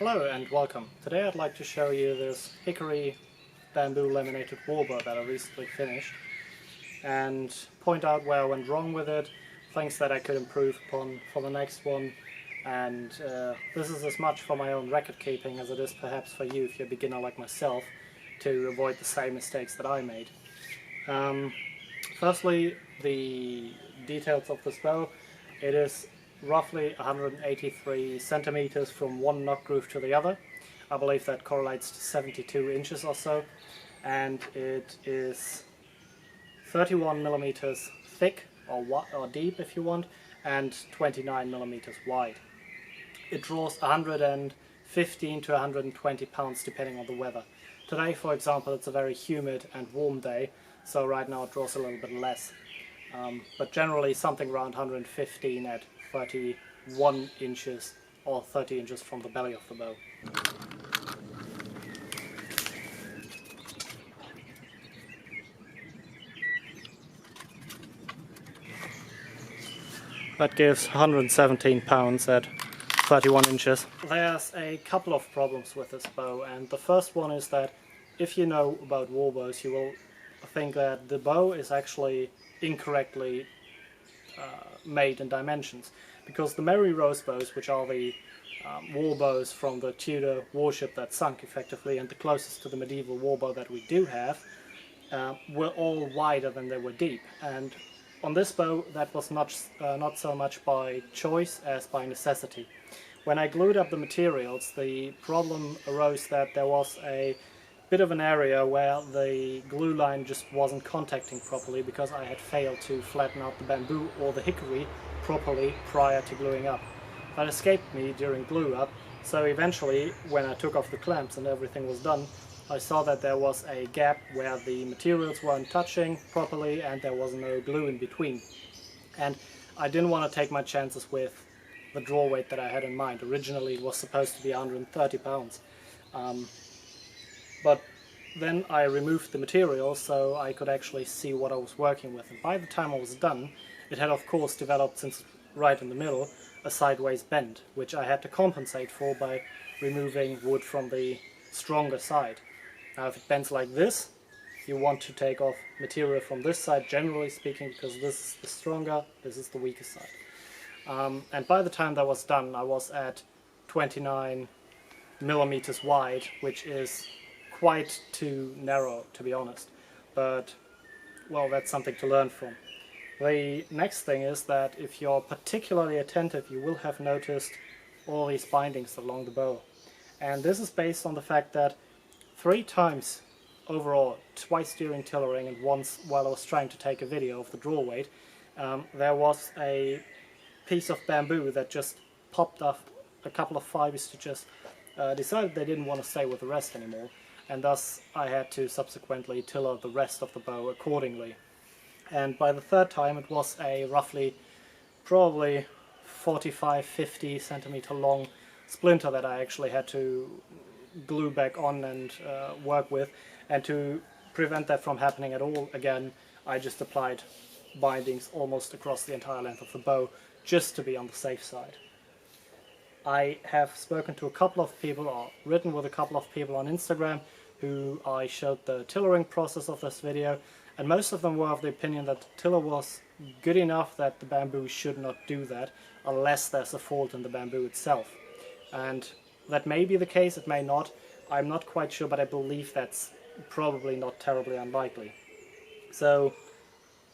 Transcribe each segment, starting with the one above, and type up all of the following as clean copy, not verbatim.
Hello and welcome. Today I'd like to show you this hickory bamboo laminated warbow that I recently finished and point out where I went wrong with it, things that I could improve upon for the next one, and this is as much for my own record keeping as it is perhaps for you if you're a beginner like myself to avoid the same mistakes that I made. Firstly, the details of this bow. It is roughly 183 centimeters from one nock groove to the other. I believe that correlates to 72 inches or so, and it is 31 millimeters thick or deep if you want, and 29 millimeters wide. It draws 115 to 120 pounds depending on the weather. Today, for example, it's a very humid and warm day, so right now it draws a little bit less. But generally something around 115 at 31 inches or 30 inches from the belly of the bow. That gives 117 pounds at 31 inches. There's a couple of problems with this bow, and the first one is that if you know about warbows, you will think that the bow is actually incorrectly made in dimensions, because the Mary Rose bows, which are the war bows from the Tudor warship that sunk effectively and the closest to the medieval warbow that we do have, were all wider than they were deep, and on this bow that was not so much by choice as by necessity. When I glued up the materials, the problem arose that there was a bit of an area where the glue line just wasn't contacting properly because I had failed to flatten out the bamboo or the hickory properly prior to gluing up. That escaped me during glue up, so eventually when I took off the clamps and everything was done, I saw that there was a gap where the materials weren't touching properly and there was no glue in between. And I didn't want to take my chances with the draw weight that I had in mind. Originally it was supposed to be 130 pounds. But then I removed the material so I could actually see what I was working with, and by the time I was done it had of course developed, since right in the middle, a sideways bend, which I had to compensate for by removing wood from the stronger side. Now if it bends like this, you want to take off material from this side, generally speaking, because this is the stronger, this is the weaker side. And by the time that was done I was at 29 millimeters wide, which is quite too narrow, to be honest, but well, that's something to learn from. The next thing is that if you're particularly attentive, you will have noticed all these bindings along the bow, and this is based on the fact that 3 times overall, twice during tillering and once while I was trying to take a video of the draw weight, there was a piece of bamboo that just popped off a couple of fibers to just decided they didn't want to stay with the rest anymore, and thus I had to subsequently tiller the rest of the bow accordingly. And by the third time it was a roughly probably 45-50 centimeter long splinter that I actually had to glue back on and work with, and to prevent that from happening at all again I just applied bindings almost across the entire length of the bow just to be on the safe side. I have spoken to a couple of people, or written with a couple of people on Instagram who I showed the tillering process of this video, and most of them were of the opinion that the tiller was good enough that the bamboo should not do that unless there's a fault in the bamboo itself. And that may be the case, it may not, I'm not quite sure, but I believe that's probably not terribly unlikely. So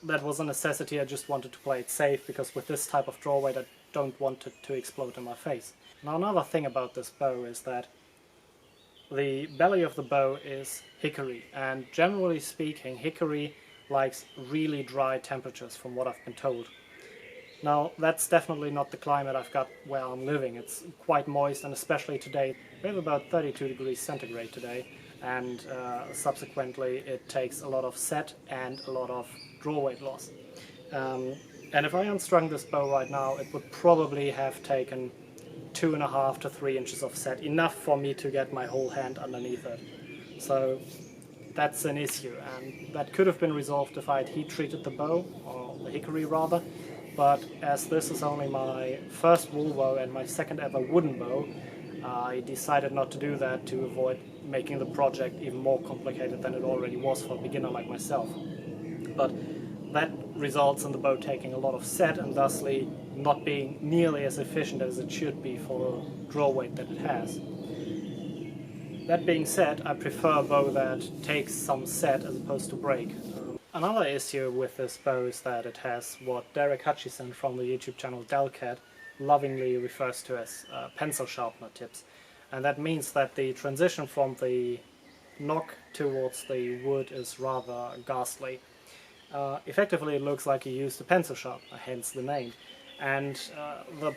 that was a necessity. I just wanted to play it safe, because with this type of draw weight I don't want it to explode in my face. Now another thing about this bow is that the belly of the bow is hickory, and generally speaking hickory likes really dry temperatures from what I've been told. Now that's definitely not the climate I've got where I'm living. It's quite moist, and especially today we have about 32 degrees centigrade today, and subsequently it takes a lot of set and a lot of draw weight loss. And if I unstrung this bow right now it would probably have taken 2.5 to 3 inches of set, enough for me to get my whole hand underneath it. So that's an issue, and that could have been resolved if I had heat treated the bow, or the hickory rather, but as this is only my first wool bow and my second ever wooden bow, I decided not to do that to avoid making the project even more complicated than it already was for a beginner like myself. But that results in the bow taking a lot of set and thusly not being nearly as efficient as it should be for the draw weight that it has. That being said, I prefer a bow that takes some set as opposed to break. Another issue with this bow is that it has what Derek Hutchison from the YouTube channel Delcat lovingly refers to as pencil sharpener tips. And that means that the transition from the nock towards the wood is rather ghastly. Effectively it looks like you used a pencil sharpener, hence the name. And the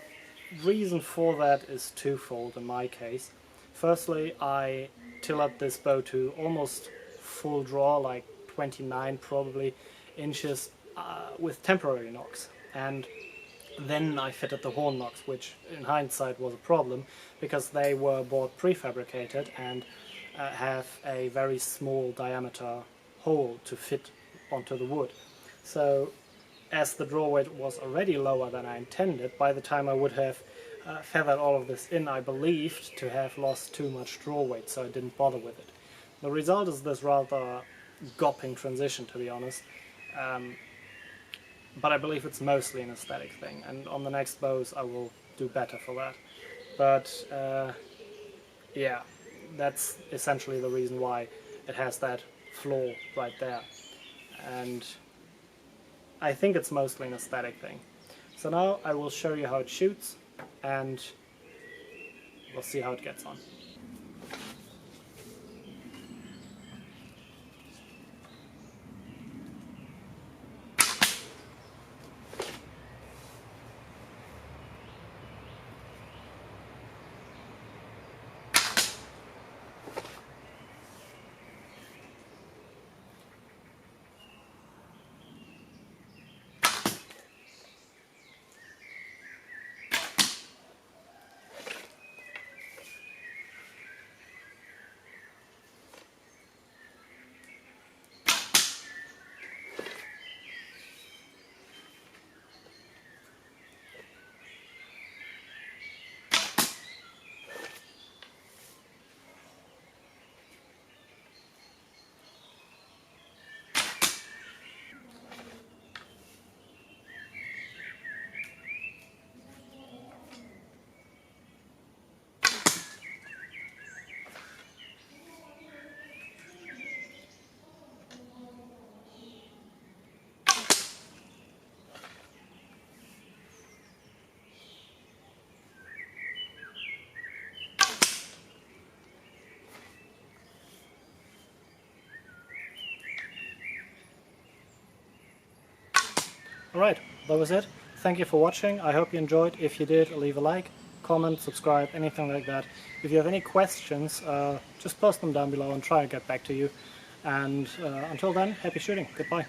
reason for that is twofold in my case. Firstly, I tilled this bow to almost full draw, like 29 probably inches, with temporary nocks. And then I fitted the horn nocks, which in hindsight was a problem because they were bought prefabricated and have a very small diameter hole to fit onto the wood. So as the draw weight was already lower than I intended, by the time I would have feathered all of this in, I believed to have lost too much draw weight, so I didn't bother with it. The result is this rather gopping transition, to be honest, but I believe it's mostly an aesthetic thing, and on the next bows I will do better for that. But yeah, that's essentially the reason why it has that flaw right there, and I think it's mostly an aesthetic thing. So now I will show you how it shoots, and we'll see how it gets on. Alright, that was it. Thank you for watching. I hope you enjoyed. If you did, leave a like, comment, subscribe, anything like that. If you have any questions, just post them down below and try and get back to you. And until then, happy shooting. Goodbye.